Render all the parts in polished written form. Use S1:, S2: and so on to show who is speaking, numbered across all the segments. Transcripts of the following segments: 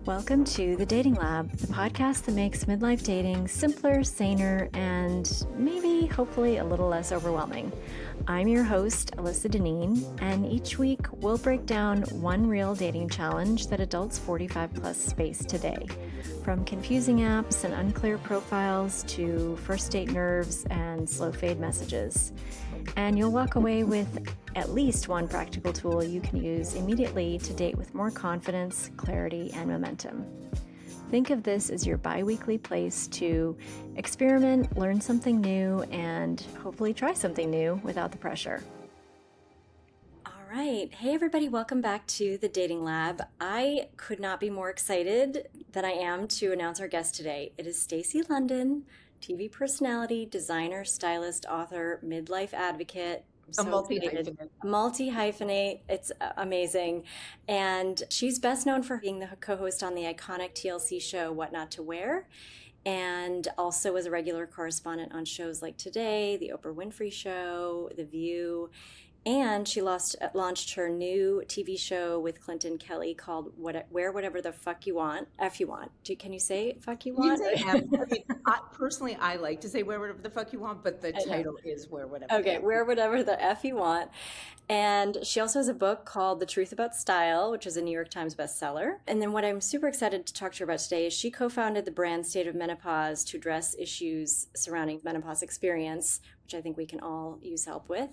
S1: Welcome to The Dating Lab, the podcast that makes midlife dating simpler, saner, and maybe, hopefully, a little less overwhelming. I'm your host, Alyssa Dineen, and each week we'll break down one real dating challenge that adults 45 plus face today. From confusing apps and unclear profiles to first date nerves and slow fade messages. And you'll walk away with at least one practical tool you can use immediately to date with more confidence, clarity, and momentum. Think of this as your bi-weekly place to experiment, learn something new, and hopefully try something new without the pressure. All right. Hey, everybody. Welcome back to the Dating Lab. I could not be more excited than I am to announce our guest today. It is Stacy London, TV personality, designer, stylist, author, midlife advocate.
S2: A multi-hyphenate.
S1: Multi-hyphenate. It's amazing. And she's best known for being the co-host on the iconic TLC show What Not to Wear, and also as a regular correspondent on shows like Today, The Oprah Winfrey Show, The View. And she launched her new TV show with Clinton Kelly called Wear Whatever the Fuck You Want. F you want. Can you say fuck you want?
S2: You say F. Personally, I like to say wear whatever the fuck you want, but the title is wear whatever.
S1: Okay, wear whatever the F you want. And she also has a book called The Truth About Style, which is a New York Times bestseller. And then what I'm super excited to talk to her about today is she co-founded the brand State of Menopause to address issues surrounding menopause experience, which I think we can all use help with.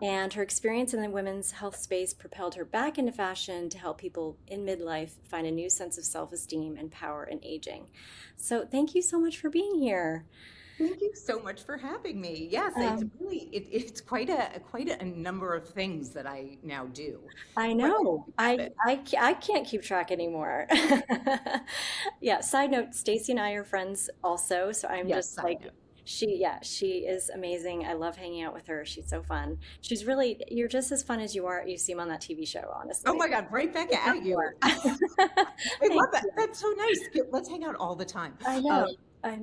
S1: And her experience in the women's health space propelled her back into fashion to help people in midlife find a new sense of self-esteem and power in aging. So thank you so much for being here.
S2: Thank you so much for having me. Yes, it's quite a number of things that I now do.
S1: I know. I can't keep track anymore. Yeah. Side note, Stacy and I are friends also. So I'm just like, she is amazing. I love hanging out with her. She's so fun. You're just as fun as you seem on that TV show, honestly.
S2: Oh my God, right back at you. I love that. That's so nice. Let's hang out all the time.
S1: I know.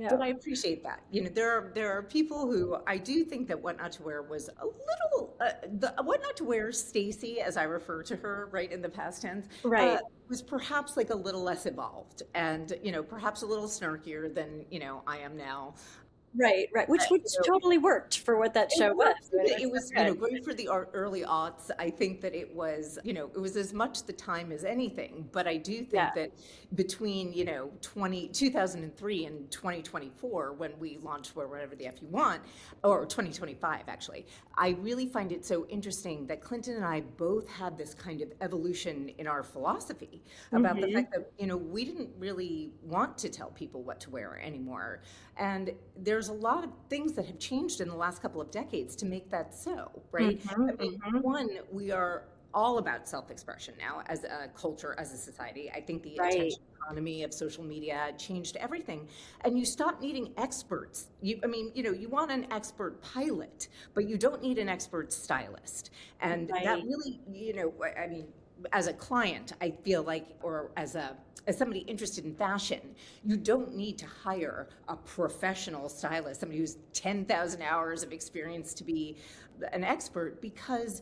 S2: But I appreciate that. You know, there are people who I do think that What Not to Wear was a little, the What Not to Wear Stacy, as I refer to her, right, in the past tense,
S1: right,
S2: was perhaps like a little less evolved and, perhaps a little snarkier than, I am now.
S1: Right, which totally worked for what that show was.
S2: It was great for the early aughts. I think that it was, it was as much the time as anything. But I do think that between, 2003 and 2024, when we launched Wear Whatever the F You Want, or 2025, actually, I really find it so interesting that Clinton and I both had this kind of evolution in our philosophy about the fact that, we didn't really want to tell people what to wear anymore. And there's a lot of things that have changed in the last couple of decades to make that so, right? One, we are all about self-expression now as a culture, as a society. I think the attention economy of social media changed everything. And you stop needing experts. You want an expert pilot, but you don't need an expert stylist. And that really, as a client, I feel like, or as somebody interested in fashion, you don't need to hire a professional stylist, somebody who's 10,000 hours of experience to be an expert, because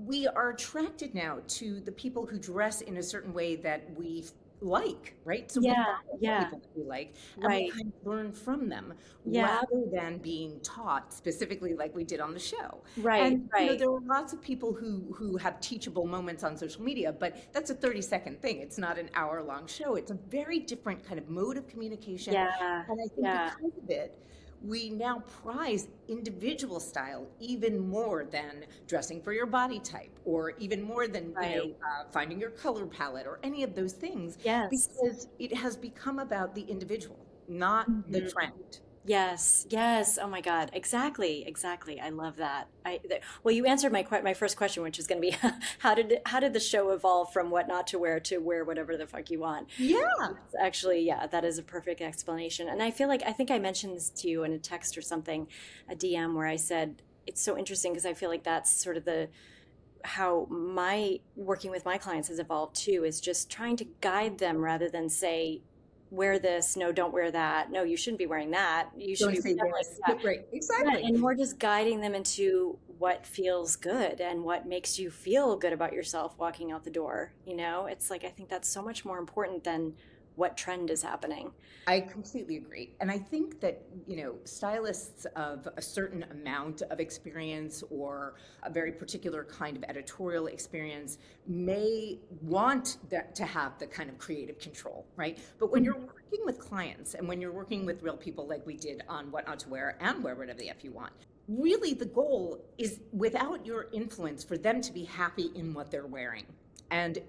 S2: we are attracted now to the people who dress in a certain way that we like, right? So we follow people that we like, and we kind of learn from them rather than being taught specifically like we did on the show. And there are lots of people who have teachable moments on social media, but that's a 30-second thing. It's not an hour-long show. It's a very different kind of mode of communication. And I think because of it, we now prize individual style even more than dressing for your body type, or even more than finding your color palette or any of those things. Because it has become about the individual, not the trend.
S1: Yes. Oh my God. Exactly. I love that. Well, you answered my first question, which is going to be, how did the show evolve from What Not to Wear to Wear Whatever the Fuck You Want? It's actually, that is a perfect explanation. And I think I mentioned this to you in a text or something, a DM, where I said, it's so interesting because I feel like that's sort of how my working with my clients has evolved too, is just trying to guide them rather than say, wear this, no, don't wear that, no, you shouldn't be wearing that, you should
S2: Don't
S1: be
S2: say
S1: like
S2: this.
S1: that.
S2: Right.
S1: Yeah,
S2: Exactly.
S1: and more just guiding them into what feels good and what makes you feel good about yourself walking out the door. It's like, I think that's so much more important than what trend is happening.
S2: I completely agree. And I think that, stylists of a certain amount of experience or a very particular kind of editorial experience may want that to have the kind of creative control, right? But when you're working with clients and when you're working with real people like we did on What Not to Wear and Wear Whatever the F You Want, really the goal is, without your influence, for them to be happy in what they're wearing. And,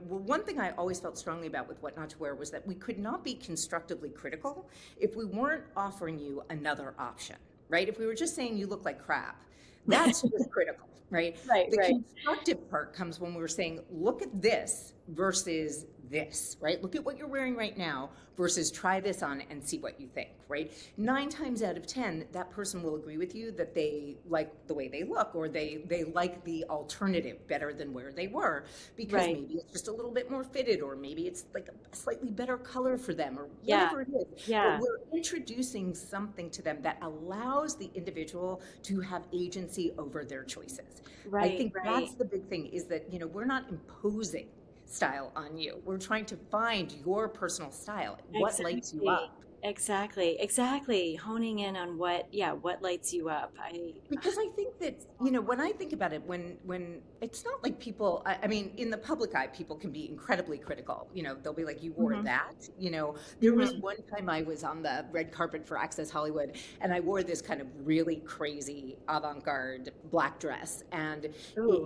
S2: one thing I always felt strongly about with What Not to Wear was that we could not be constructively critical if we weren't offering you another option, right? If we were just saying you look like crap, that's just critical, right?
S1: Right,
S2: The
S1: right.
S2: constructive part comes when we're saying, look at this versus this, right? Look at what you're wearing right now versus try this on and see what you think, right? 9 times out of 10, that person will agree with you that they like the way they look, or they like the alternative better than where they were, because
S1: Right.
S2: maybe it's just a little bit more fitted, or maybe it's like a slightly better color for them, or
S1: Yeah.
S2: whatever it is.
S1: Yeah.
S2: But we're introducing something to them that allows the individual to have agency over their choices.
S1: Right.
S2: I think
S1: right.
S2: that's the big thing, is that, we're not imposing style on you. We're trying to find your personal style, what lights you up.
S1: Exactly. Honing in on what lights you up.
S2: Because I think that, when I think about it, when it's not like people, I mean, in the public eye, people can be incredibly critical. They'll be like, you wore that. There was one time I was on the red carpet for Access Hollywood, and I wore this kind of really crazy avant-garde black dress. And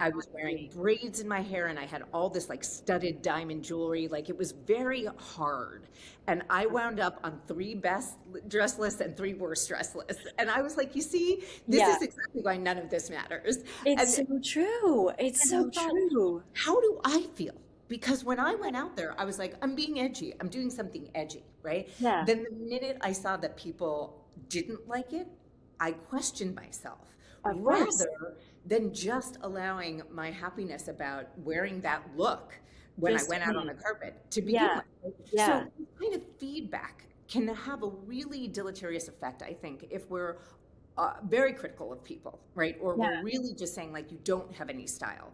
S2: I was wearing braids in my hair, and I had all this like studded diamond jewelry. Like, it was very hard. And I wound up on 3 best dress lists and 3 worst dress lists. And I was like, you see, this is exactly why none of this matters.
S1: It's so true. It's so true.
S2: How do I feel? Because when I went out there, I was like, I'm being edgy. I'm doing something edgy, right?
S1: Yeah.
S2: Then the minute I saw that people didn't like it, I questioned myself. Rather than just allowing my happiness about wearing that look when I went out on the carpet to begin with. So this kind of feedback can have a really deleterious effect, I think, if we're very critical of people, right? Or we're really just saying, like, you don't have any style.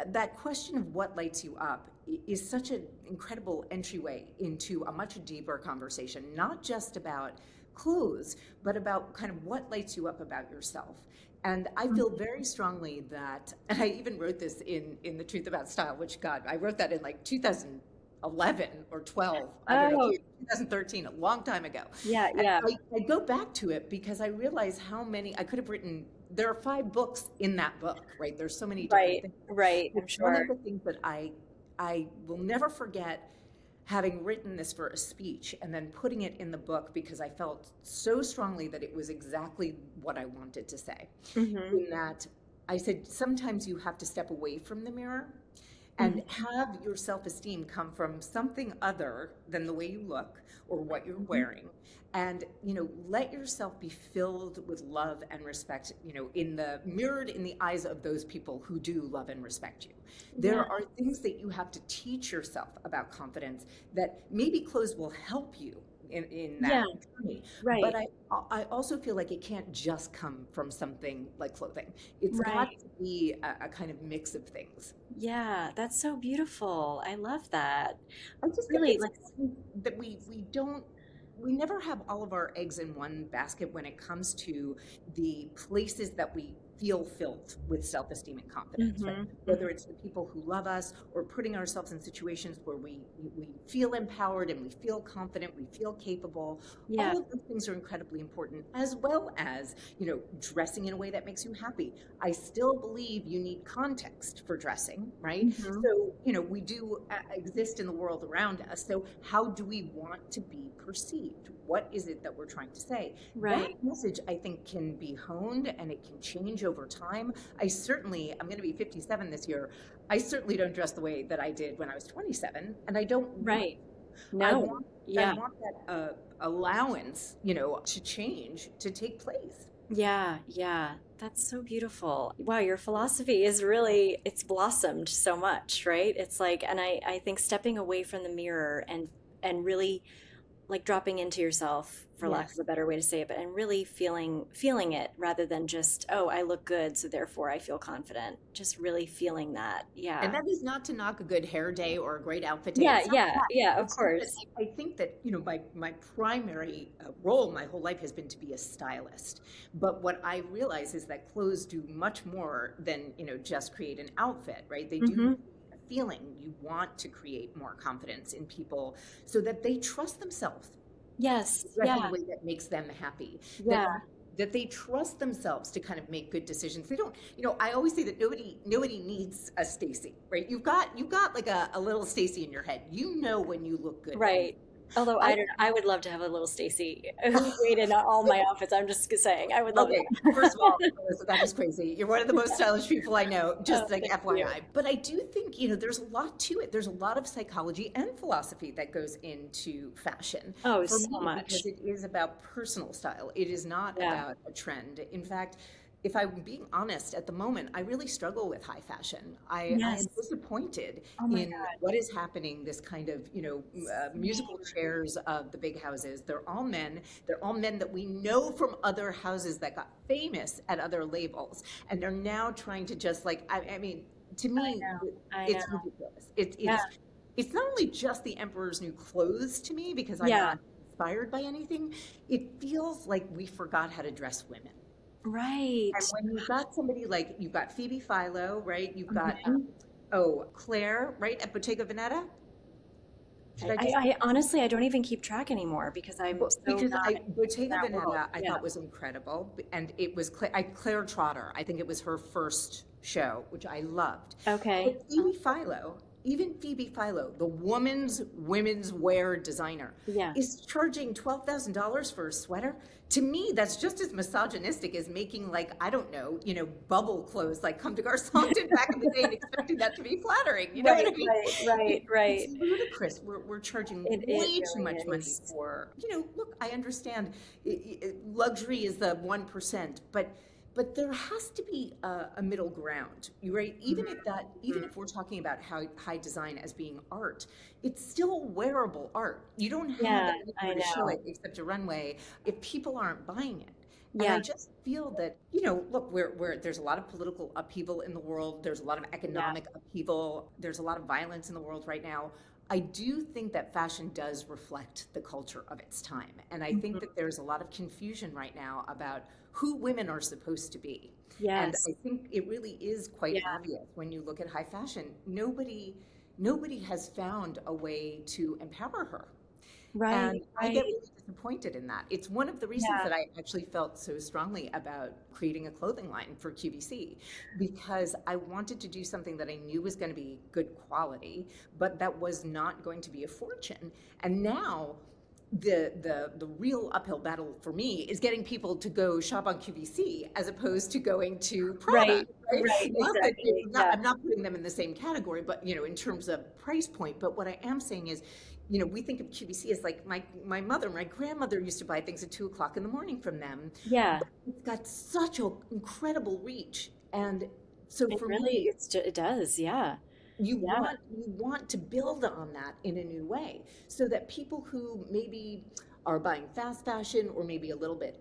S2: That question of what lights you up is such an incredible entryway into a much deeper conversation, not just about clothes, but about kind of what lights you up about yourself. And I feel very strongly that, and I even wrote this in The Truth About Style, which, God, I wrote that in like 2011 or 12, I don't know, 2013, a long time ago. And I go back to it because I realize how many, I could have written, there are 5 books in that book, right? There's so many different things.
S1: Right, I'm sure.
S2: One of the things that I will never forget, having written this for a speech and then putting it in the book, because I felt so strongly that it was exactly what I wanted to say. In that I said, sometimes you have to step away from the mirror and have your self-esteem come from something other than the way you look or what you're wearing. And, let yourself be filled with love and respect, mirrored in the eyes of those people who do love and respect you. There are things that you have to teach yourself about confidence that maybe clothes will help you in that journey.
S1: Right.
S2: But I also feel like it can't just come from something like clothing. It's got to be a kind of mix of things.
S1: Yeah, that's so beautiful. I love that.
S2: I just really like that we never have all of our eggs in one basket when it comes to the places that we feel filled with self-esteem and confidence, right? Whether it's the people who love us, or putting ourselves in situations where we feel empowered and we feel confident, we feel capable. All of those things are incredibly important, as well as, dressing in a way that makes you happy. I still believe you need context for dressing, right? So, we do exist in the world around us. So how do we want to be perceived? What is it that we're trying to say? That message, I think, can be honed and it can change over time. I'm going to be 57 this year. I certainly don't dress the way that I did when I was 27, and I don't.
S1: Right.
S2: I want that allowance, to change, to take place.
S1: Yeah. That's so beautiful. Wow, your philosophy is it's blossomed so much, right? It's like, and I think stepping away from the mirror and really like dropping into yourself, for lack of a better way to say it, but and really feeling it rather than just, oh, I look good, so therefore I feel confident. Just really feeling that. Yeah.
S2: And that is not to knock a good hair day or a great outfit day. It's not
S1: Yeah, of
S2: It's just that
S1: course.
S2: I think that, my primary role my whole life has been to be a stylist. But what I realize is that clothes do much more than, just create an outfit, right? They do
S1: Mm-hmm.
S2: create a feeling. You want to create more confidence in people so that they trust themselves.
S1: Yes.
S2: Dress in a
S1: Yeah.
S2: way that makes them happy.
S1: Yeah.
S2: That they trust themselves to kind of make good decisions. They don't, I always say that nobody needs a Stacy, right? You've got like a little Stacy in your head. You know when you look good.
S1: Right. Although
S2: I
S1: I would love to have a little Stacy who created all my outfits. I'm just saying, I would love
S2: Okay,
S1: it.
S2: first of all, Alyssa, that is crazy. You're one of the most stylish people I know, just like
S1: Thank you.
S2: FYI. But I do think, there's a lot to it. There's a lot of psychology and philosophy that goes into fashion.
S1: Oh,
S2: For
S1: so
S2: me,
S1: much.
S2: because it is about personal style. It is not
S1: Yeah.
S2: about a trend. In fact, if I'm being honest, at the moment, I really struggle with high fashion. I am
S1: Yes.
S2: disappointed
S1: Oh my
S2: in
S1: God.
S2: what is happening, this kind of, musical chairs of the big houses. They're all men. They're all men that we know from other houses that got famous at other labels. And they're now trying to just like, I mean, to me,
S1: I
S2: it's
S1: know.
S2: ridiculous.
S1: Yeah.
S2: It's not only just the emperor's new clothes to me, because I'm
S1: Yeah.
S2: not inspired by anything. It feels like we forgot how to dress women.
S1: Right.
S2: And when you've got somebody like, you've got Phoebe Philo, right? You've got,
S1: Mhm.
S2: Claire, right? At Bottega Veneta. Should I just,
S1: I honestly, I don't even keep track anymore because I'm so
S2: because
S1: not in
S2: Bottega
S1: that world.
S2: Veneta, I
S1: Yeah.
S2: thought was incredible. And it was Claire Trotter. I think it was her first show, which I loved.
S1: Okay.
S2: But Phoebe Philo, even Phoebe Philo, the women's wear designer,
S1: Yeah.
S2: is charging $12,000 for a sweater. To me, that's just as misogynistic as making, like, I don't know, bubble clothes, like Comme des Garçons did back in the day, and expecting that to be flattering. You know what I mean?
S1: Right.
S2: It's ludicrous. We're charging
S1: It
S2: way too
S1: really
S2: much money
S1: is.
S2: for, look, I understand luxury is the 1%, but there has to be a middle ground, right? Even if we're talking about high design as being art, it's still wearable art. You don't have anywhere to show it except a runway if people aren't buying it. And I just feel that, look, there's a lot of political upheaval in the world. There's a lot of economic upheaval. There's a lot of violence in the world right now. I do think that fashion does reflect the culture of its time. And I think that there's a lot of confusion right now about who women are supposed to be. And I think it really is quite obvious when you look at high fashion. Nobody has found a way to empower her. And I get really disappointed in that. It's one of the reasons that I actually felt so strongly about creating a clothing line for QVC, because I wanted to do something that I knew was going to be good quality, but that was not going to be a fortune. And now the real uphill battle for me is getting people to go shop on QVC as opposed to going to Prada.
S1: Right. Exactly.
S2: I'm not putting them in the same category, but in terms of price point. But what I am saying is, we think of QVC as like my grandmother used to buy things at 2:00 in the morning from them.
S1: Yeah.
S2: But it's got such an incredible reach. And so for me,
S1: it does. Yeah.
S2: you want to build on that in a new way so that people who maybe are buying fast fashion or maybe a little bit,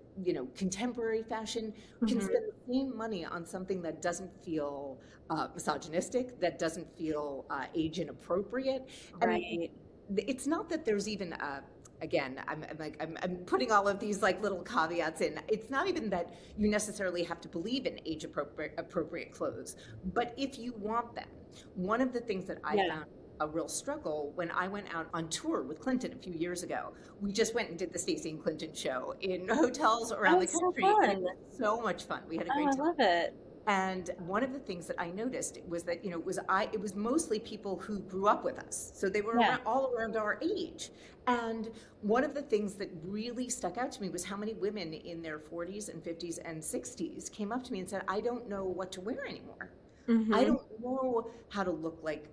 S2: contemporary fashion can spend the same money on something that doesn't feel misogynistic, that doesn't feel age inappropriate.
S1: Right.
S2: And it's not that there's even again, I'm putting all of these like little caveats in. It's not even that you necessarily have to believe in age appropriate clothes, but if you want them, one of the things that I found a real struggle when I went out on tour with Clinton a few years ago, we just went and did the Stacy and Clinton show in hotels around the country.
S1: So fun.
S2: And it was so much fun. We had a great time.
S1: I love it.
S2: And one of the things that I noticed was that, it was mostly people who grew up with us. So they were all around our age. And one of the things that really stuck out to me was how many women in their 40s and 50s and 60s came up to me and said, I don't know what to wear anymore. I don't know how to look like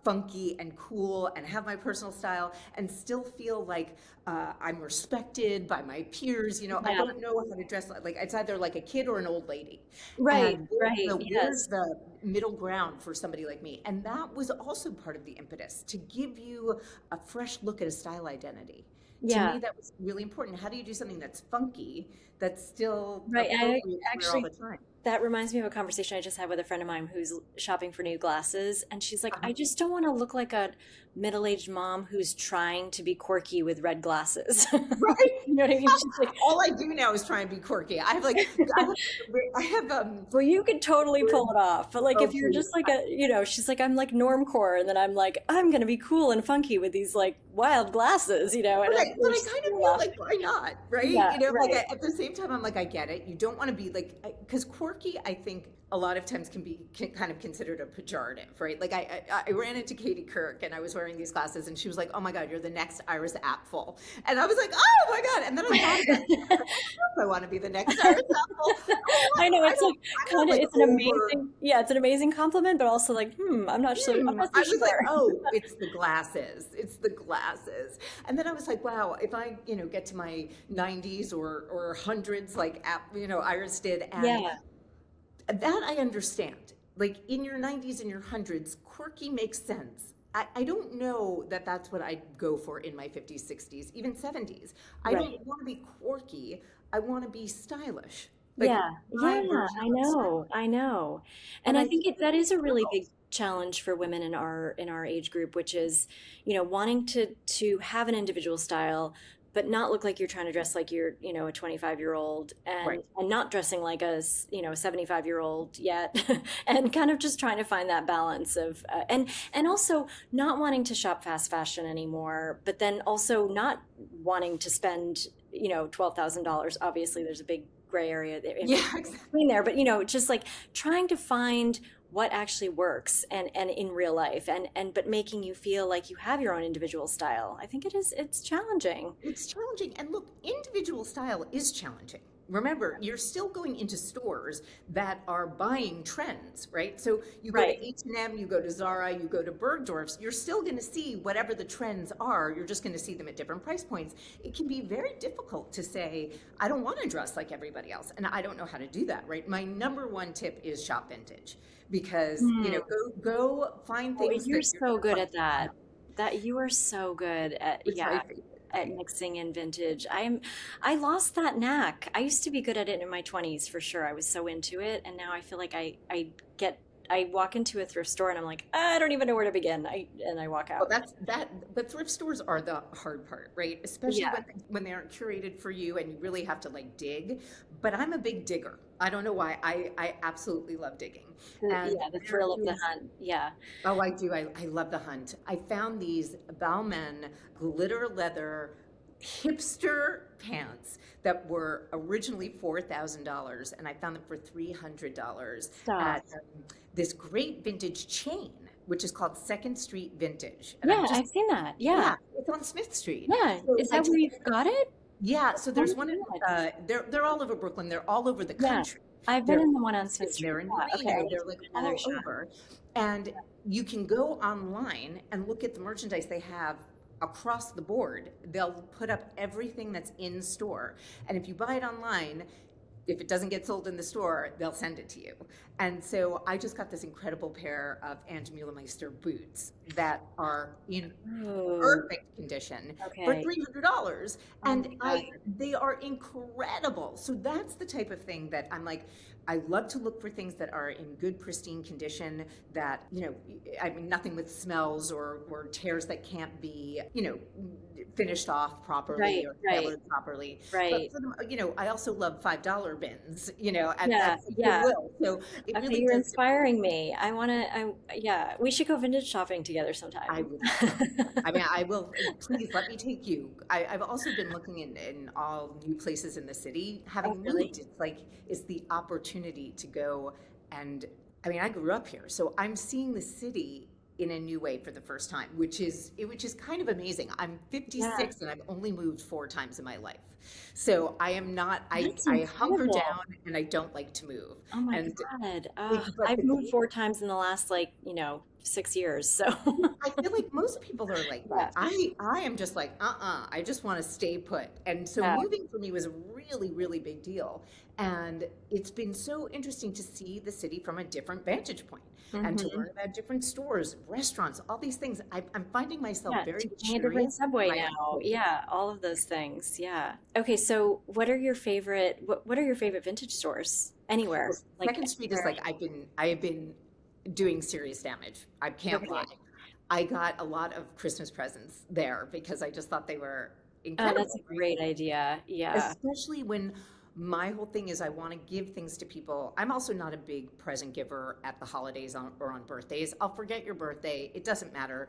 S2: funky and cool and have my personal style and still feel like I'm respected by my peers. You know, I
S1: Yeah.
S2: don't know how to dress like it's either like a kid or an old lady.
S1: Right,
S2: And
S1: right.
S2: where's
S1: Yes.
S2: the middle ground for somebody like me? And that was also part of the impetus to give you a fresh look at a style identity. To
S1: Yeah.
S2: me, that was really important. How do you do something that's funky, that's still
S1: Right. I
S2: appropriate to wear all
S1: actually,
S2: the time?
S1: that reminds me of a conversation I just had with a friend of mine who's shopping for new glasses. And she's like,
S2: Uh-huh.
S1: I just don't want to look like a middle-aged mom who's trying to be quirky with red glasses.
S2: Right.
S1: You know what I mean? She's like,
S2: All I do now is try and be quirky. I have like, I have
S1: well, you could totally pull it off. But like,
S2: oh
S1: if you're
S2: please.
S1: just like she's like, I'm like normcore. And then I'm like, I'm going to be cool and funky with these like wild glasses, and
S2: But I
S1: she's
S2: kind of feel
S1: laughing.
S2: like, why not? Right?
S1: Yeah,
S2: You know, like
S1: right.
S2: at the same time, I'm like, I get it. You don't want to be like, because quirky, I think a lot of times can kind of considered a pejorative, right? Like I ran into Katie Couric and I was wearing these glasses and she was like, oh my God, you're the next Iris Apfel. And I was like, oh my God. And then I thought about it. Of course I want to be the next Iris Apfel.
S1: I know, it's like
S2: I'm not
S1: kind of,
S2: like
S1: it's an
S2: over.
S1: amazing, yeah, it's an amazing compliment, but also like, I'm not sure, I'm not so
S2: I was like,
S1: sure.
S2: oh, it's the glasses. It's the glasses. And then I was like, wow, if I, get to my 90s or hundreds like, Iris did, and
S1: Yeah,
S2: that I understand. Like in your 90s and your hundreds, quirky makes sense. I don't know that that's what I'd go for in my 50s, 60s, even 70s. I
S1: right.
S2: don't want to be quirky. I want to be stylish. Like
S1: Yeah,
S2: my
S1: yeah,
S2: version
S1: I
S2: of style.
S1: know, I know. And
S2: And
S1: I
S2: I
S1: think
S2: think
S1: that is a
S2: that
S1: really big
S2: girls,
S1: challenge for women in our age group, which is, wanting to have an individual style, but not look like you're trying to dress like you're, a 25-year-old,
S2: right.
S1: and not dressing like a 75-year-old yet, and kind of just trying to find that balance of and also not wanting to shop fast fashion anymore, but then also not wanting to spend, $12,000. Obviously, there's a big gray area there in
S2: Yeah, exactly.
S1: between there, but just like trying to find what actually works and in real life, and but making you feel like you have your own individual style. I think it's challenging.
S2: It's challenging. And look, individual style is challenging. Remember, you're still going into stores that are buying trends, right? So you go
S1: Right.
S2: to H&M, you go to Zara, you go to Bergdorf's, you're still going to see whatever the trends are. You're just going to see them at different price points. It can be very difficult to say, I don't want to dress like everybody else. And I don't know how to do that, right? My number one tip is shop vintage because,
S1: Hmm.
S2: go find
S1: Oh,
S2: things
S1: you're
S2: that you're
S1: so
S2: going to
S1: good
S2: find.
S1: at that. That you are so good at,
S2: It's my
S1: yeah,
S2: favorite
S1: at
S2: thing.
S1: mixing in vintage. I lost that knack. I used to be good at it in my 20s for sure. I was so into it, and now I feel like I walk into a thrift store and I'm like, I don't even know where to begin. And I walk
S2: Well,
S1: out.
S2: that's that. But thrift stores are the hard part, right? Especially
S1: Yeah.
S2: when they aren't curated for you and you really have to like dig. But I'm a big digger. I don't know why. I absolutely love digging. And
S1: Yeah, the
S2: there
S1: thrill of the
S2: is,
S1: hunt. Yeah.
S2: oh, I do. I love the hunt. I found these Balmain glitter leather hipster pants that were originally $4,000, and I found them for $300
S1: Stop.
S2: at this great vintage chain, which is called Second Street Vintage. And I'm
S1: Yeah,
S2: just,
S1: I've seen that. Yeah.
S2: yeah, it's on Smith Street.
S1: Yeah.
S2: So
S1: Is
S2: I
S1: that where
S2: took,
S1: you got it?
S2: yeah, so
S1: Oh
S2: there's one
S1: my
S2: in,
S1: God.
S2: they're all over Brooklyn. They're all over the
S1: Yeah.
S2: country.
S1: I've been
S2: They're
S1: in
S2: in
S1: the one on Smith
S2: Houston,
S1: Street.
S2: they're in
S1: Yeah. Okay, I
S2: Reno,
S1: need to
S2: they're like
S1: give it another
S2: all
S1: shot.
S2: over. And you can go online and look at the merchandise they have across the board. They'll put up everything that's in store. And if you buy it online, if it doesn't get sold in the store, they'll send it to you. And so I just got this incredible pair of Ange Mulemeister boots that are in
S1: Oh,
S2: perfect condition for
S1: okay.
S2: $300.
S1: Oh
S2: And
S1: my God.
S2: they are incredible. So that's the type of thing that I'm like, I love to look for things that are in good, pristine condition that, I mean, nothing with smells or tears that can't be, finished off properly
S1: Right,
S2: or
S1: right,
S2: tailored properly. But
S1: right.
S2: for them, I also love $5 bins,
S1: Yeah,
S2: at
S1: yeah.
S2: Goodwill. So it
S1: Okay,
S2: really
S1: you're
S2: does depend.
S1: inspiring me. Yeah, we should go vintage shopping together
S2: I
S1: sometime.
S2: would love to. I mean, I will, please let me take you. I've also been looking in all new places in the city.
S1: Oh,
S2: Having
S1: really?
S2: moved, it's the opportunity to go and, I mean, I grew up here, so I'm seeing the city in a new way for the first time, which is kind of amazing. I'm 56 and I've only moved 4 times in my life. So I am not,
S1: That's
S2: I hunker
S1: incredible.
S2: down and I don't like to move.
S1: Oh my
S2: And
S1: God.
S2: but
S1: I've
S2: the
S1: moved
S2: great
S1: 4 times in the last 6 years. So
S2: I feel like most people are like
S1: yeah.
S2: that. I am just like, I just want to stay put. And so
S1: Yeah.
S2: moving for me was a really, really big deal. And it's been so interesting to see the city from a different vantage point and to
S1: Mm-hmm.
S2: learn about different stores, restaurants, all these things. I'm finding myself
S1: Yeah,
S2: very
S1: taking a different
S2: curious in
S1: subway
S2: my own
S1: now.
S2: home.
S1: Yeah, all of those things. Yeah. Okay, so what are your favorite vintage stores?
S2: Well,
S1: Anywhere, like
S2: Second Street is
S1: anywhere.
S2: like I have been doing serious damage. I can't lie.
S1: Okay.
S2: I got a lot of Christmas presents there because I just thought they were
S1: Oh, that's
S2: incredible,
S1: a
S2: right?
S1: great idea. Yeah.
S2: Especially when my whole thing is I want to give things to people. I'm also not a big present giver at the holidays or on birthdays. I'll forget your birthday. It doesn't matter.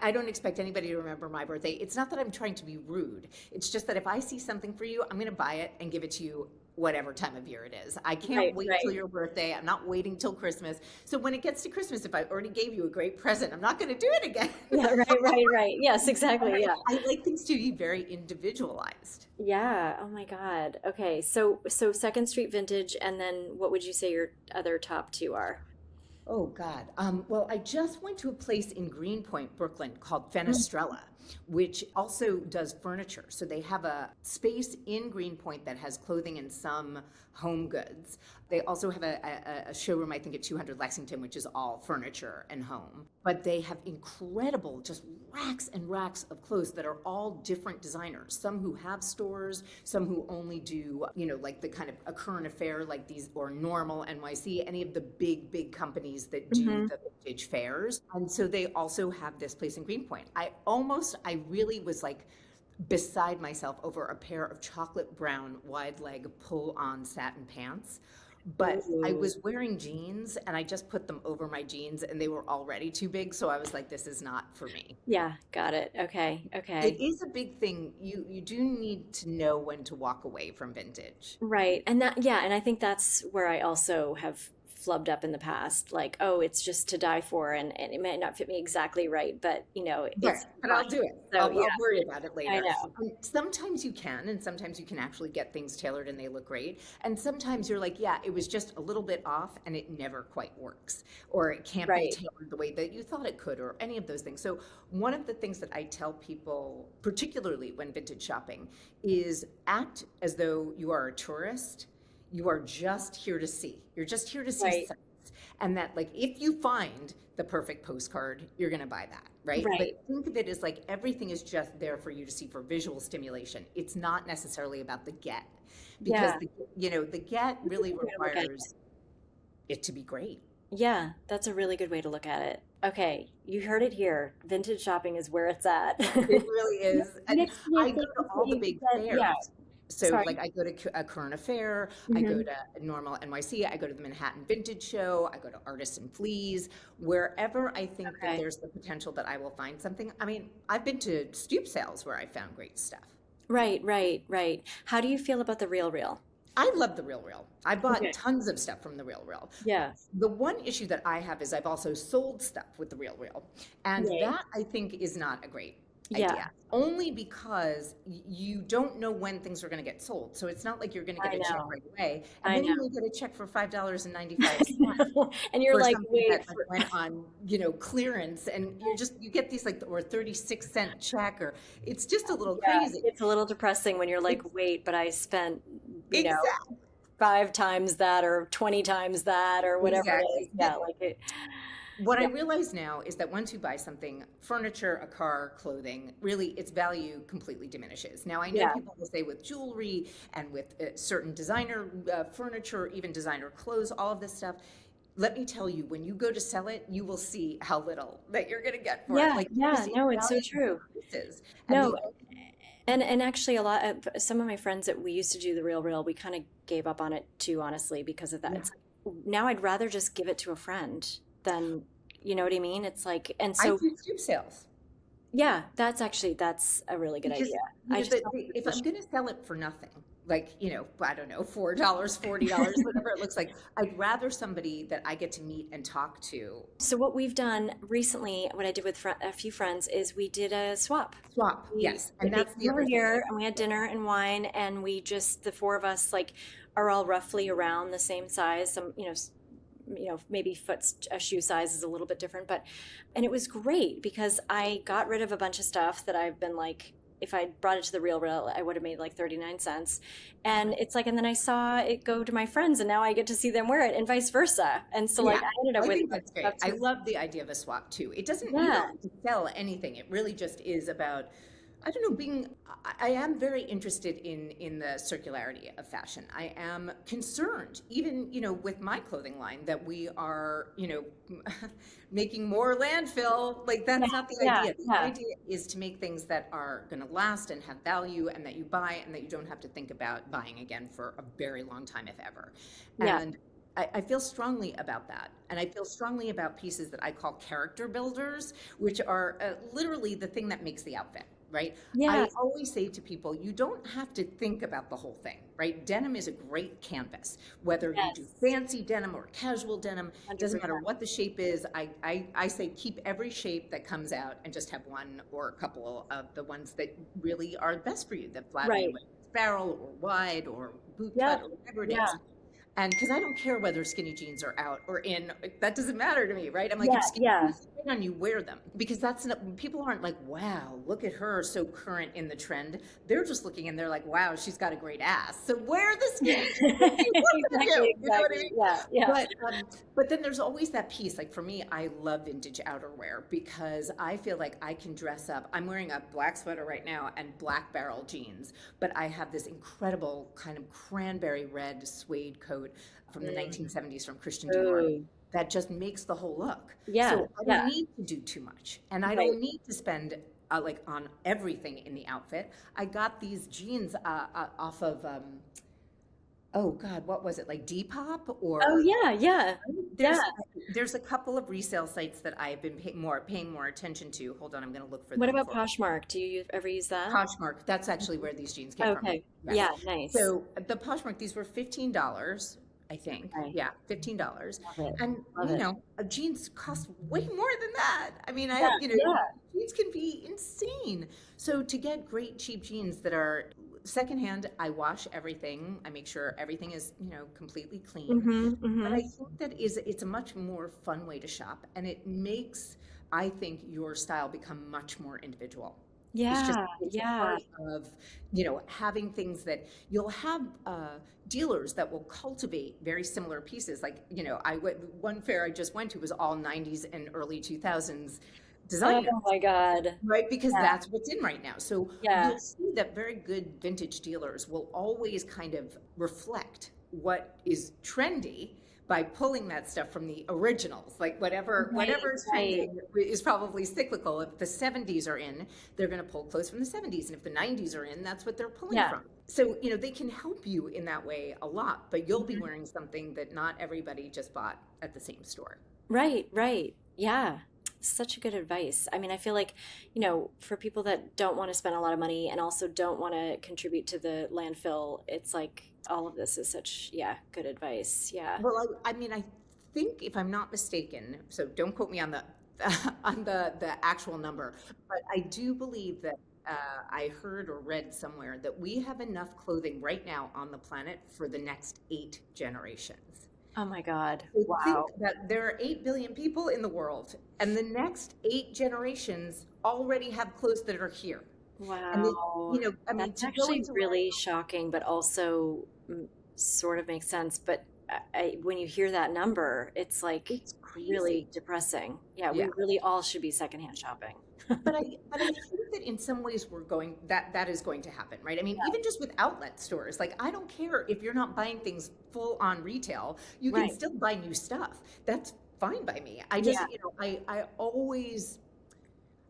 S2: I don't expect anybody to remember my birthday. It's not that I'm trying to be rude. It's just that if I see something for you, I'm going to buy it and give it to you whatever time of year it is. I can't
S1: Right,
S2: wait till
S1: right.
S2: your birthday. I'm not waiting till Christmas. So when it gets to Christmas, if I already gave you a great present, I'm not going to do it again.
S1: Yeah, right, right, right. Yes, exactly. Yeah.
S2: I like things to be very individualized.
S1: Yeah. Oh my God. Okay. So Second Street Vintage, and then what would you say your other top two are?
S2: Oh God. Well, I just went to a place in Greenpoint, Brooklyn called
S1: Mm.
S2: Fenestrella, which also does furniture. So they have a space in Greenpoint that has clothing and some home goods. They also have a showroom, I think, at 200 Lexington, which is all furniture and home. But they have incredible, just racks and racks of clothes that are all different designers. Some who have stores, some who only do, like the kind of a current affair like these, or Normal, NYC, any of the big, big companies that do
S1: Hmm.
S2: the vintage fairs. And so they also have this place in Greenpoint. I really was like, beside myself over a pair of chocolate brown wide leg pull on satin pants. But I
S1: Ooh.
S2: was wearing jeans and I just put them over my jeans and they were already too big. So I was like, this is not for me.
S1: Yeah, got it. Okay.
S2: It
S1: Okay.
S2: is a big thing. You do need to know when to walk away from vintage.
S1: Right. And that, yeah, and I think that's where I also have flubbed up in the past. Like, oh, it's just to die for, and it might not fit me exactly right, but
S2: Right,
S1: it's
S2: but
S1: fine.
S2: I'll do it.
S1: So yeah,
S2: I'll worry about it
S1: I
S2: later.
S1: know.
S2: And sometimes you can, and sometimes you can actually get things tailored and they look great. And sometimes you're like, yeah, it was just a little bit off and it never quite works, or it can't be
S1: Right.
S2: tailored the way that you thought it could, or any of those things. So one of the things that I tell people, particularly when vintage shopping, is act as though you are a tourist. You are just here to see. You're just here to see
S1: Right.
S2: sights. And that, like, if you find the perfect postcard, you're going to buy that, right? But
S1: Right.
S2: think of it as like everything is just there for you to see for visual stimulation. It's not necessarily about the get, because
S1: Yeah.
S2: the get
S1: That's a
S2: really
S1: good way to look at it.
S2: requires it to be great.
S1: Yeah, that's a really good way to look at it. Okay, you heard it here. Vintage shopping is where it's at.
S2: It really is. And
S1: Mix with
S2: I go
S1: things
S2: to
S1: that
S2: all the
S1: you
S2: big
S1: get. Yeah.
S2: fairs. So,
S1: Sorry.
S2: like, I go to a current affair, I go
S1: Hmm.
S2: to Normal NYC, I go to the Manhattan Vintage Show, I go to Artists and Fleas, wherever I think that
S1: Okay.
S2: there's the potential that I will find something. I mean, I've been to stoop sales where I found great stuff.
S1: Right, right, right. How do you feel about the Real Real?
S2: I love the Real Real. I bought
S1: Okay.
S2: tons of stuff from the Real Real.
S1: Yeah.
S2: The one issue that I have is I've also sold stuff with the Real Real. And
S1: Right.
S2: that I think is not a great
S1: Yeah,
S2: idea, only because you don't know when things are going to get sold. So it's not like you're going to get
S1: I
S2: a check
S1: know.
S2: right away. And
S1: I
S2: then
S1: know.
S2: you may get a check for
S1: I
S2: $5.95
S1: know. And you're
S2: for
S1: like,
S2: something
S1: wait,
S2: that like went on, clearance. And you get these like, or 36-cent check, or it's just a little
S1: yeah,
S2: crazy.
S1: it's a little depressing when you're like,
S2: It's
S1: wait, but I spent, you know,
S2: exactly.
S1: 5 times that or 20 times that or whatever it is.
S2: Exactly.
S1: Yeah, like it.
S2: What I
S1: Yeah,
S2: realize now is that once you buy something, furniture, a car, clothing, really its value completely diminishes. Now, I know
S1: yeah,
S2: people will say with jewelry and with certain designer furniture, even designer clothes, all of this stuff. Let me tell you, when you go to sell it, you will see how little that you're going to get for it.
S1: yeah,
S2: Like,
S1: yeah.
S2: its
S1: No, it's so
S2: value
S1: true.
S2: decreases. And
S1: No,
S2: the
S1: and actually a lot of some of my friends that we used to do the Real Real, we kind of gave up on it too, honestly, because of that.
S2: yeah,
S1: It's like now I'd rather just give it to a friend than, you know what I mean? It's like, and
S2: I
S1: so
S2: do stoop sales
S1: yeah, that's a really good
S2: because
S1: idea. I just don't think
S2: if
S1: people
S2: I'm
S1: should.
S2: going to sell it for nothing, like, I don't know, $4, $40, whatever it looks like. I'd rather somebody that I get to meet and talk to.
S1: So what we've done recently, what I did with a few friends, is we did a swap.
S2: Yes. And
S1: They
S2: that's the
S1: came over
S2: other thing.
S1: here and we had dinner and wine, and we just, the four of us, like, are all roughly around the same size. Some, maybe shoe size is a little bit different, and it was great because I got rid of a bunch of stuff that I've been like, if I brought it to the real, I would have made like 39 cents. And it's like, and then I saw it go to my friends and now I get to see them wear it and vice versa. And so like, I ended up
S2: I
S1: with,
S2: think that's great. I love the idea of a swap too. It doesn't, you don't have to sell anything. It really just is about, I don't know, I am very interested in the circularity of fashion. I am concerned, even, with my clothing line, that we are, making more landfill. Like, that's not the idea. The idea is to make things that are going to last and have value, and that you buy and that you don't have to think about buying again for a very long time, if ever. And I feel strongly about that. And I feel strongly about pieces that I call character builders, which are literally the thing that makes the outfit. Right? I always say to people, you don't have to think about the whole thing, right? Denim is a great canvas, whether you do fancy denim or casual denim, it doesn't matter what the shape is. I say keep every shape that comes out and just have one or a couple of the ones that really are best for you, that flat barrel or wide or boot cut or whatever it is. And because I don't care whether skinny jeans are out or in, that doesn't matter to me, right? I'm like, if skinny jeans are on, you wear them. Because people aren't like, wow, look at her, so current in the trend. They're just looking and they're like, wow, she's got a great ass. So wear the skinny jeans. You know what I mean? But then there's always that piece. Like for me, I love vintage outerwear because I feel like I can dress up. I'm wearing a black sweater right now and black barrel jeans, but I have this incredible kind of cranberry red suede coat from the 1970s from Christian Dior that just makes the whole look. So I don't need to do too much, and I don't need to spend like on everything in the outfit. I got these jeans off of oh God, what was it, like Depop or? There's a couple of resale sites that I've been paying more attention to. Hold on, I'm going to look for them.
S1: What about Poshmark? Do you ever use that?
S2: Poshmark, that's actually where these jeans came from.
S1: Yeah, nice.
S2: So the Poshmark, these were $15, I think. Yeah, $15. And jeans cost way more than that. I mean, jeans can be insane. So to get great cheap jeans that are secondhand, I wash everything. I make sure everything is, completely clean. But I think that it's a much more fun way to shop, and it makes, I think, your style become much more individual. It's part of, having things that you'll have dealers that will cultivate very similar pieces. Like, one fair I just went to was all 90s and early 2000s designers.
S1: Oh my God.
S2: Right? Because that's what's in right now. So you'll see that very good vintage dealers will always kind of reflect what is trendy by pulling that stuff from the originals. Like whatever is trending is probably cyclical. If the 70s are in, they're going to pull clothes from the 70s. And if the 90s are in, that's what they're pulling from. So, they can help you in that way a lot, but you'll be wearing something that not everybody just bought at the same store.
S1: Right. Yeah. Such good advice. I mean, I feel like, for people that don't want to spend a lot of money and also don't want to contribute to the landfill, it's like all of this is such, good advice. Yeah.
S2: Well, I mean, I think if I'm not mistaken, so don't quote me on the actual number, but I do believe that I heard or read somewhere that we have enough clothing right now on the planet for the next 8 generations.
S1: Oh my God.
S2: So
S1: wow.
S2: Think that there are 8 billion people in the world, and the next 8 generations already have clothes that are here.
S1: Wow.
S2: And
S1: that's actually really shocking, but also sort of makes sense. But when you hear that number, it's like it's really depressing. Yeah, we really all should be secondhand shopping.
S2: But I think that in some ways that is going to happen, right? I mean, even just with outlet stores, like I don't care if you're not buying things full on retail, you can still buy new stuff. That's fine by me. I just,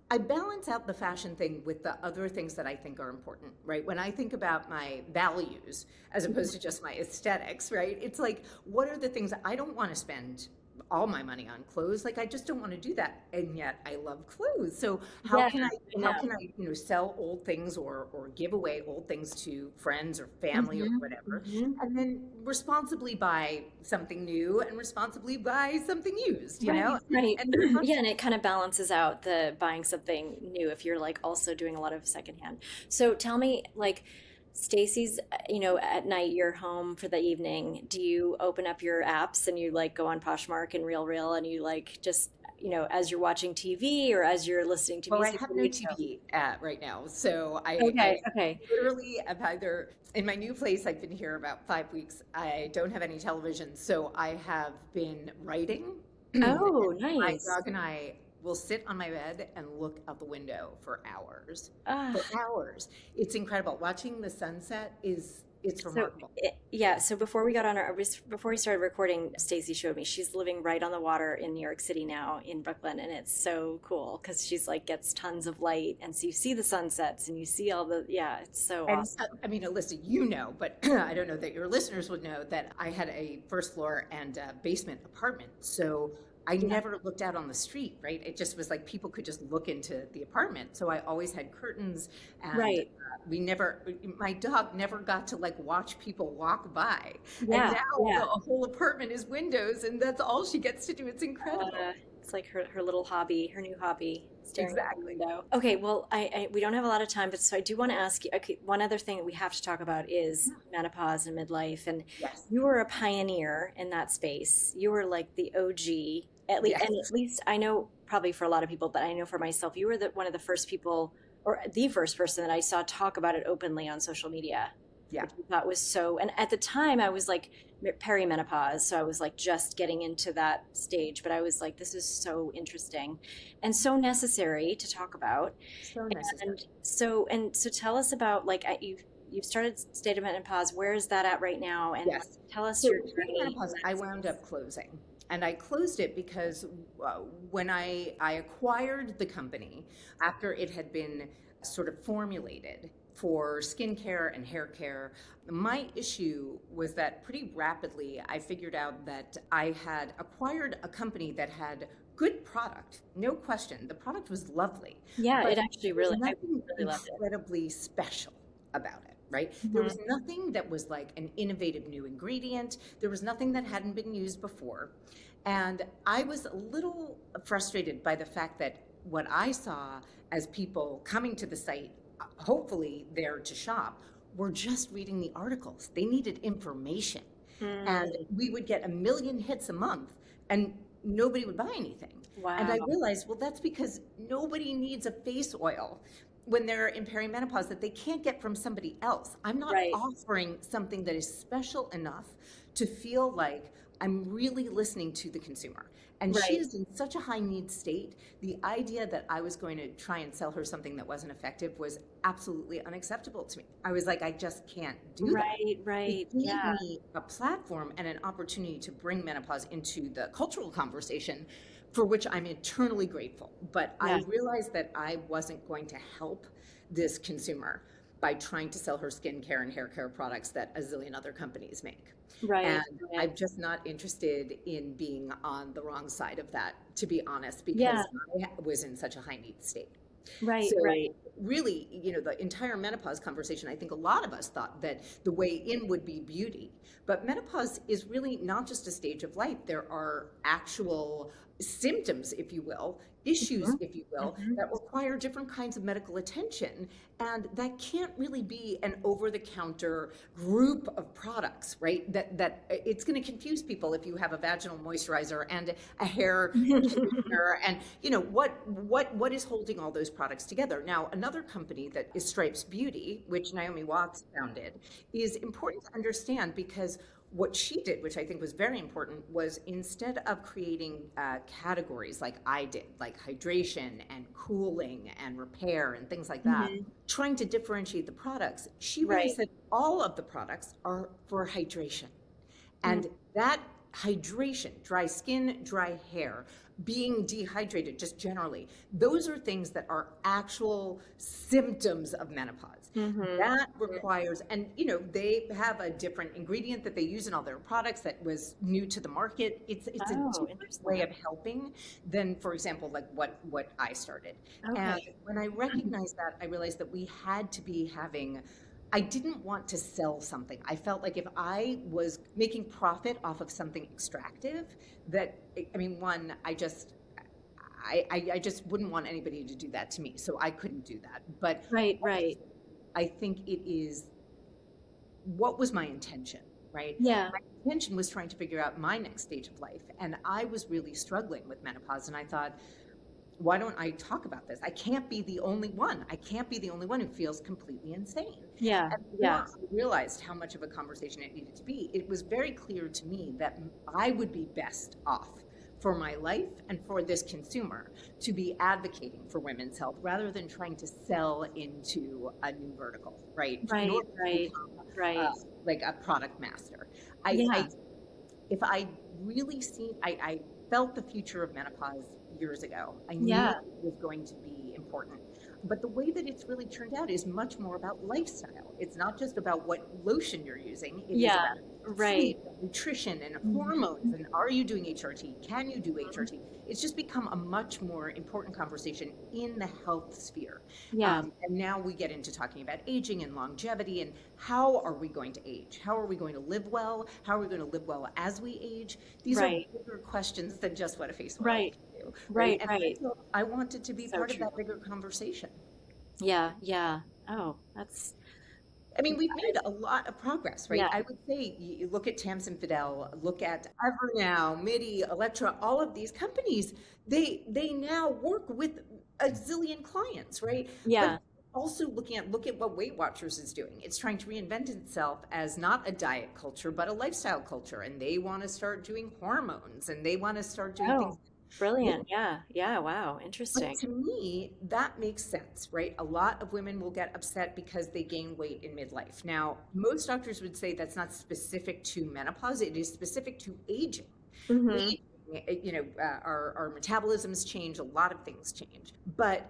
S2: I balance out the fashion thing with the other things that I think are important, right? When I think about my values as opposed to just my aesthetics, right? It's like, what are the things I don't want to spend all my money on clothes. Like, I just don't want to do that. And yet I love clothes. So
S1: Yeah,
S2: how can I, sell old things or give away old things to friends or family or whatever, and then responsibly buy something new and responsibly buy something used,
S1: Right, right.
S2: And
S1: Yeah, and it kind of balances out the buying something new if you're like also doing a lot of secondhand. So tell me, like, Stacy's, at night you're home for the evening. Do you open up your apps and you like go on Poshmark and RealReal and you like just, as you're watching TV or as you're listening to
S2: well, I
S1: music?
S2: have no TV right now. So I
S1: Okay, okay.
S2: literally have either, in my new place, I've been here about 5 weeks. I don't have any television. So I have been writing.
S1: Oh,
S2: My
S1: nice.
S2: dog and I will sit on my bed and look out the window for hours. For
S1: Ah.
S2: hours. It's incredible. Watching the sunset it's
S1: So
S2: remarkable.
S1: yeah, so before we started recording, Stacy showed me she's living right on the water in New York City now in Brooklyn, and it's so cool because she's like gets tons of light, and so you see the sunsets and you see all the yeah, it's so
S2: And
S1: awesome.
S2: I mean, Alyssa, but I don't know that your listeners would know that I had a first floor and a basement apartment. So I
S1: Yeah,
S2: never looked out on the street, right? It just was like people could just look into the apartment. So I always had curtains, and
S1: right.
S2: my dog never got to like watch people walk by. And
S1: Yeah,
S2: now the
S1: yeah.
S2: whole apartment is windows, and that's all she gets to do. It's incredible.
S1: It's like her little hobby, her new hobby, staring out the
S2: Exactly.
S1: window. Okay, well, we don't have a lot of time, but so I do want to ask you. Okay, one other thing that we have to talk about is menopause and midlife, and
S2: Yes.
S1: you were a pioneer in that space. You were like the OG,
S2: Yes.
S1: at least I know probably for a lot of people, but I know for myself, you were one of the first people, or the first person that I saw talk about it openly on social media,
S2: Yeah.
S1: which I thought was so. And at the time, I was like perimenopause, so I was like just getting into that stage. But I was like, this is so interesting, and so necessary to talk about.
S2: So necessary.
S1: And so tell us about like you've started State of Menopause. Where is that at right now? And like,
S2: Yes.
S1: tell us
S2: So
S1: your journey in
S2: perimenopause, I
S1: that
S2: wound
S1: space.
S2: up closing. And I closed it because when I acquired the company, after it had been sort of formulated for skincare and hair care, my issue was that pretty rapidly I figured out that I had acquired a company that had good product, no question. The product was lovely,
S1: Yeah,
S2: but
S1: it actually
S2: there was
S1: I
S2: nothing
S1: really loved it.
S2: incredibly special about it, right? There was
S1: Mhm.
S2: nothing that was like an innovative new ingredient. There was nothing that hadn't been used before. And I was a little frustrated by the fact that what I saw as people coming to the site, hopefully there to shop, were just reading the articles. They needed information. And
S1: Mm,
S2: we would get a million hits a month and nobody would buy anything. And I
S1: wow.
S2: realized, well, that's because nobody needs a face oil when they're in perimenopause that they can't get from somebody else. I'm not
S1: Right.
S2: offering something that is special enough to feel like I'm really listening to the consumer. And she
S1: Right.
S2: is in such a high need state. The idea that I was going to try and sell her something that wasn't effective was absolutely unacceptable to me. I was like, I just can't do that.
S1: Right.
S2: It
S1: Right.
S2: gave
S1: Yeah.
S2: me a platform and an opportunity to bring menopause into the cultural conversation, for which I'm eternally grateful. But I
S1: Yeah.
S2: realized that I wasn't going to help this consumer by trying to sell her skincare and hair care products that a zillion other companies make. And
S1: Right. Right.
S2: I'm just not interested in being on the wrong side of that, to be honest,
S1: Yeah.
S2: because I was in such a high need state.
S1: Right.
S2: So
S1: Right.
S2: really, the entire menopause conversation, I think a lot of us thought that the way in would be beauty. But menopause is really not just a stage of life. There are actual symptoms, if you will, issues,
S1: Mhm.
S2: if you will,
S1: Mhm.
S2: that require different kinds of medical attention. And that can't really be an over-the-counter group of products, right? That it's going to confuse people if you have a vaginal moisturizer and a hair conditioner, and what is holding all those products together. Now, another company that is Stripes Beauty, which Naomi Watts founded, is important to understand because what she did, which I think was very important, was instead of creating categories like I did, like hydration and cooling and repair and things like that,
S1: Mhm.
S2: trying to differentiate the products, she really
S1: Right.
S2: said all of the products are for hydration.
S1: Mm.
S2: And that hydration, dry skin, dry hair, being dehydrated just generally. Those are things that are actual symptoms of menopause. That requires, and they have a different ingredient that they use in all their products that was new to the market. It's a different way of helping than, for example, like what I started. And when I recognized that, I realized that we had to be having, I didn't want to sell something. I felt like if I was making profit off of something extractive, that, I mean, one, I just wouldn't want anybody to do that to me. So I couldn't do that. But I think it is, what was my intention, right?
S1: Yeah.
S2: My intention was trying to figure out my next stage of life. And I was really struggling with menopause. And I thought, why don't I talk about this? I can't be the only one. I can't be the only one who feels completely insane.
S1: Yeah.
S2: And once I realized how much of a conversation it needed to be, it was very clear to me that I would be best off for my life and for this consumer to be advocating for women's health rather than trying to sell into a new vertical, right? Like a product master. If I really I felt the future of menopause years ago. I knew it was going to be important. But the way that it's really turned out is much more about lifestyle. It's not just about what lotion you're using. It is about sleep, nutrition, and hormones. And are you doing HRT? Can you do HRT? It's just become a much more important conversation in the health sphere. And now we get into talking about aging and longevity and how are we going to age? How are we going to live well? How are we going to live well as we age? These are bigger questions than just what a face oil can do. So I wanted to be part of that bigger conversation.
S1: Yeah. Oh,
S2: I mean, we've made a lot of progress, right? I would say, you look at Tamsin Fidel, look at Evernow, MIDI, Electra, all of these companies, they now work with a zillion clients, right? But also look at what Weight Watchers is doing. It's trying to reinvent itself as not a diet culture, but a lifestyle culture. And they want to start doing hormones and they want to start doing things.
S1: Brilliant. Yeah. Wow. Interesting.
S2: But to me, that makes sense, right? A lot of women will get upset because they gain weight in midlife. Now, most doctors would say that's not specific to menopause. It is specific to aging. Our metabolisms change, a lot of things change. But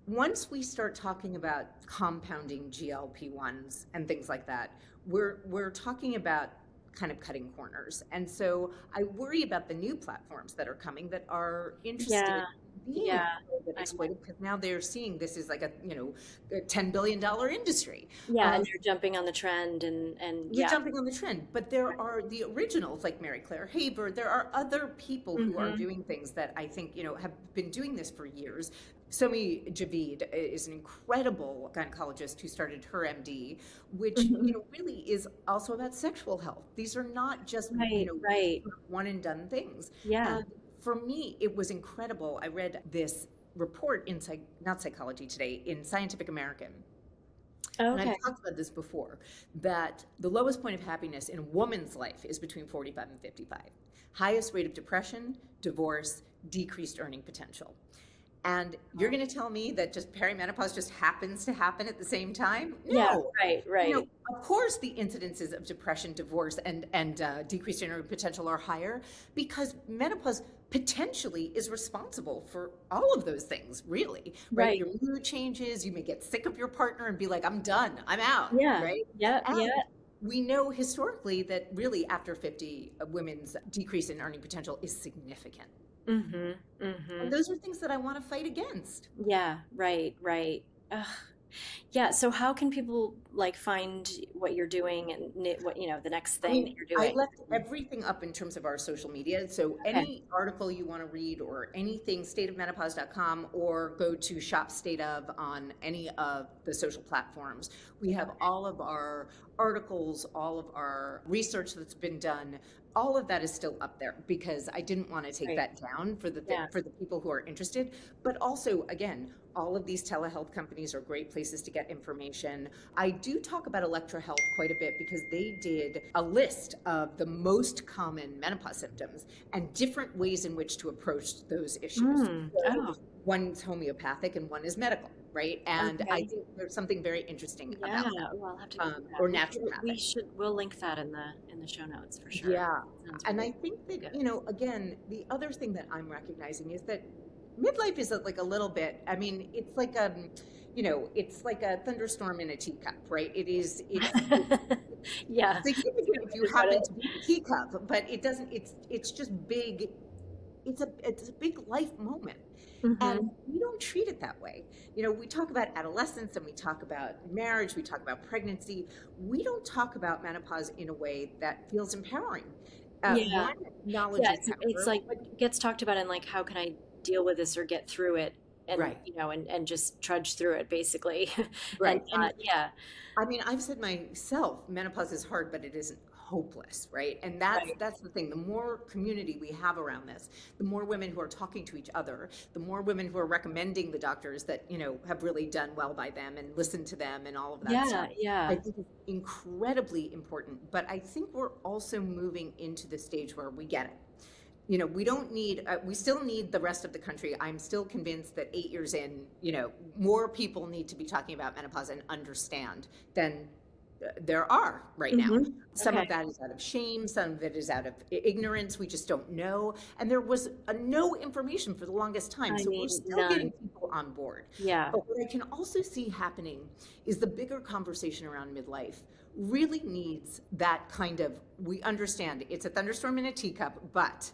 S2: once we start talking about compounding GLP-1s and things like that, we're talking about kind of cutting corners. And so I worry about the new platforms that are coming that are interested in being exploited, because now they're seeing this is like a $10 billion industry.
S1: And they're jumping on the trend and
S2: you're jumping on the trend. But there are the originals like Mary Claire Haber. There are other people who are doing things that I think, have been doing this for years. Somi Javid is an incredible gynecologist who started her MD, which really is also about sexual health. These are not just one and done things. For me, it was incredible. I read this report in not Psychology Today, in Scientific American. And I've talked about this before, that the lowest point of happiness in a woman's life is between 45 and 55. Highest rate of depression, divorce, decreased earning potential. And you're going to tell me that just perimenopause just happens to happen at the same time? No. Of course, the incidences of depression, divorce, and decreased earning potential are higher because menopause potentially is responsible for all of those things, really. Right? Your mood changes. You may get sick of your partner and be like, I'm done. I'm out. We know historically that really after 50, women's decrease in earning potential is significant. And those are things that I want to fight against.
S1: So how can people find what you're doing and what the next thing that you're doing?
S2: I left everything up in terms of our social media. So any article you want to read or anything, stateofmenopause.com, or go to Shop State of on any of the social platforms. We have all of our articles, all of our research that's been done. All of that is still up there because I didn't want to take that down for the people who are interested. But also, again, all of these telehealth companies are great places to get information. I do talk about Electra Health quite a bit because they did a list of the most common menopause symptoms and different ways in which to approach those issues. One's homeopathic and one is medical, right? And I
S1: Okay.
S2: think there's something very interesting
S1: Yeah.
S2: about that,
S1: Well, I'll have to look at that.
S2: or naturopathic.
S1: We'll link that in the show notes for sure.
S2: Yeah.
S1: Sounds
S2: And
S1: really,
S2: I think
S1: really
S2: that,
S1: good.
S2: again, the other thing that I'm recognizing is that midlife is like a little bit, I mean, it's like it's like a thunderstorm in a teacup, right? It's
S1: Yeah. That's a
S2: significant
S1: good
S2: if
S1: way
S2: you
S1: to put
S2: happen
S1: it.
S2: to be the teacup, but it doesn't, it's just big. It's a big life moment. And
S1: Mm-hmm.
S2: we don't treat it that way. We talk about adolescence and we talk about marriage, we talk about pregnancy. We don't talk about menopause in a way that feels empowering.
S1: Yeah.
S2: One, knowledge
S1: Yeah.
S2: is
S1: It's
S2: power.
S1: like gets talked about in like, how can I deal with this or get through it? And,
S2: Right,
S1: and just trudge through it basically. And
S2: right. And
S1: yeah,
S2: I mean, I've said myself, menopause is hard, but it isn't hopeless, right? And that's
S1: right.
S2: that's the thing. The more community we have around this, the more women who are talking to each other, the more women who are recommending the doctors that, have really done well by them and listened to them and all of that
S1: Yeah.
S2: stuff. I
S1: Yeah.
S2: think is incredibly important. But I think we're also moving into the stage where we get it. We don't need, we still need the rest of the country. I'm still convinced that 8 years in, more people need to be talking about menopause and understand than there are right now.
S1: Mm-hmm.
S2: Some
S1: Okay.
S2: of that is out of shame, some of it is out of ignorance. We just don't know. And there was no information for the longest time.
S1: I
S2: So we're
S1: mean,
S2: still getting
S1: none.
S2: people on board.
S1: Yeah.
S2: But what I can also see happening is the bigger conversation around midlife really needs that kind of, we understand it's a thunderstorm in a teacup, but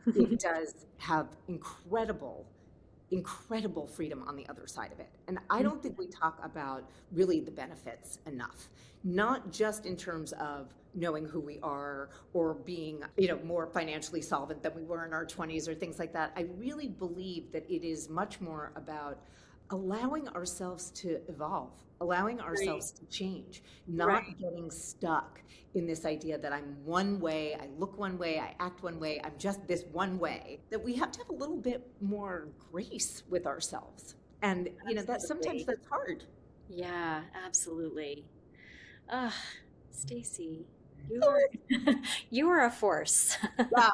S2: it does have incredible freedom on the other side of it. And I don't think we talk about really the benefits enough, not just in terms of knowing who we are or being, more financially solvent than we were in our 20s or things like that. I really believe that it is much more about allowing ourselves to evolve, allowing ourselves to change, not
S1: Right.
S2: getting stuck in this idea that I'm one way, I look one way, I act one way, I'm just this one way, that we have to have a little bit more grace with ourselves. And, that sometimes
S1: Absolutely.
S2: that's hard.
S1: Yeah, absolutely. Ah, Stacy, you are you are a force.
S2: Yeah,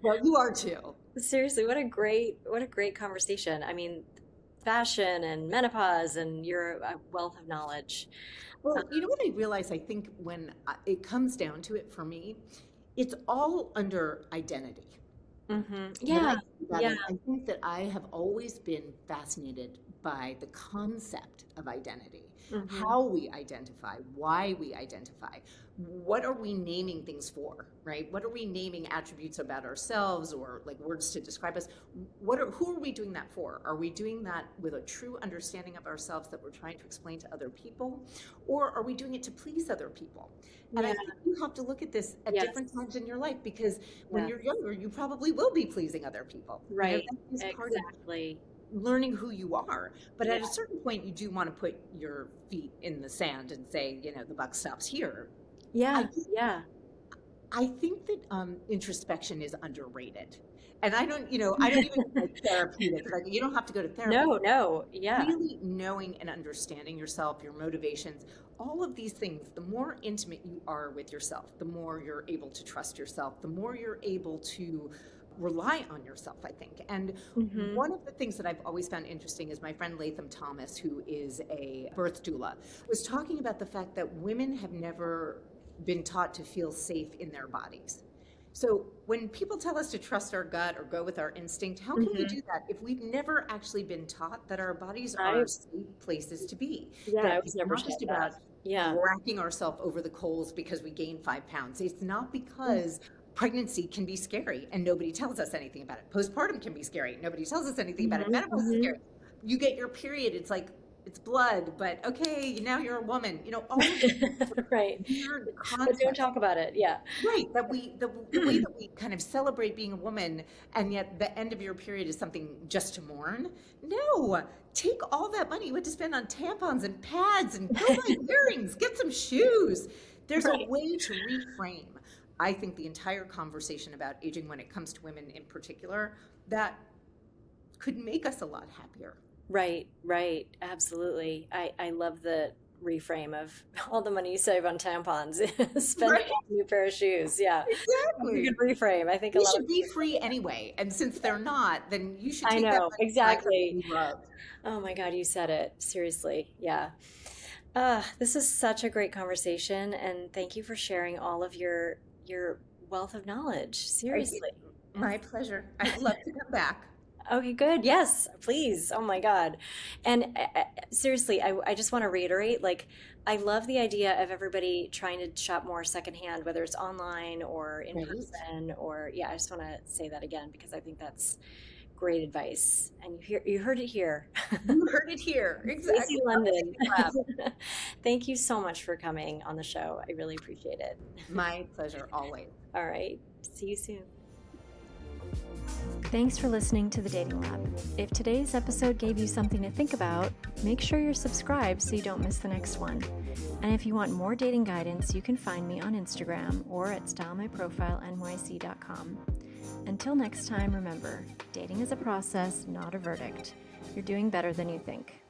S2: well, you are too.
S1: Seriously, what a great conversation. I mean, fashion and menopause, and you're a wealth of knowledge.
S2: Well, you know what I realize? I think when it comes down to it for me, it's all under identity.
S1: Mm-hmm.
S2: When I
S1: Yeah,
S2: think about
S1: yeah.
S2: it, I think that I have always been fascinated by the concept of identity,
S1: Mm-hmm.
S2: how we identify, why we identify, what are we naming things for, right? What are we naming attributes about ourselves or like words to describe us? Who are we doing that for? Are we doing that with a true understanding of ourselves that we're trying to explain to other people? Or are we doing it to please other people? And I
S1: Yeah,
S2: think you have to look at this at different
S1: yes,
S2: times in your life because when
S1: yes.
S2: you're younger, you probably will be pleasing other people.
S1: Right.
S2: That is part of
S1: Exactly.
S2: learning who you are. But
S1: Yeah.
S2: at a certain point, you do want to put your feet in the sand and say, the buck stops here. I
S1: Yeah,
S2: just,
S1: yeah.
S2: I think that introspection is underrated. And I don't even like therapeutic. Like you don't have to go to therapy.
S1: No, no. Yeah.
S2: Really knowing and understanding yourself, your motivations, all of these things, the more intimate you are with yourself, the more you're able to trust yourself, the more you're able to rely on yourself, I think. And
S1: Mm-hmm.
S2: one of the things that I've always found interesting is my friend Latham Thomas, who is a birth doula, was talking about the fact that women have never been taught to feel safe in their bodies. So when people tell us to trust our gut or go with our instinct, how can we
S1: Mm-hmm.
S2: do that if we've never actually been taught that our bodies
S1: I
S2: are safe places to be?
S1: Yeah, I
S2: That
S1: was
S2: it's
S1: never
S2: not
S1: taught
S2: just
S1: that.
S2: about
S1: Yeah.
S2: racking ourselves over the coals because we gained 5 pounds. It's not because pregnancy can be scary and nobody tells us anything about it. Postpartum can be scary. Nobody tells us anything about it.
S1: Mm-hmm.
S2: Menopause is scary. You get your period. It's like, it's blood, but okay, now you're a woman. All of these
S1: Right.
S2: weird
S1: But don't
S2: concepts.
S1: talk about it. Yeah.
S2: Right, that the way that we kind of celebrate being a woman, and yet the end of your period is something just to mourn. No, take all that money you had to spend on tampons and pads and go buy earrings, get some shoes. There's a
S1: Right.
S2: way to reframe, I think, the entire conversation about aging when it comes to women in particular that could make us a lot happier.
S1: Right. Right. Absolutely. I love the reframe of all the money you save on tampons, spend
S2: Right.
S1: it on a new pair of shoes. Yeah.
S2: Exactly.
S1: That's a good reframe. I think a
S2: They
S1: lot of
S2: should be free anyway. And since they're not, then you should
S1: I
S2: take that
S1: know,
S2: money and buy something
S1: exactly.
S2: you love.
S1: Oh my God, you said it. Seriously. Yeah. This is such a great conversation, and thank you for sharing all of your wealth of knowledge. Seriously.
S2: My pleasure. I'd love to come back.
S1: Okay, good. Yes, please. Oh my God. And seriously, I just want to reiterate, like, I love the idea of everybody trying to shop more secondhand, whether it's online or in
S2: Right.
S1: person, or yeah, I just want to say that again because I think that's great advice. And you heard it here.
S2: You heard it here.
S1: Stacy
S2: Exactly.
S1: London. Thank you so much for coming on the show. I really appreciate it.
S2: My pleasure, always.
S1: All right. See you soon.
S3: Thanks for listening to The Dating Lab. If today's episode gave you something to think about, make sure you're subscribed so you don't miss the next one. And if you want more dating guidance, you can find me on Instagram or at stylemyprofile.nyc.com. Until next time, remember, dating is a process, not a verdict. You're doing better than you think.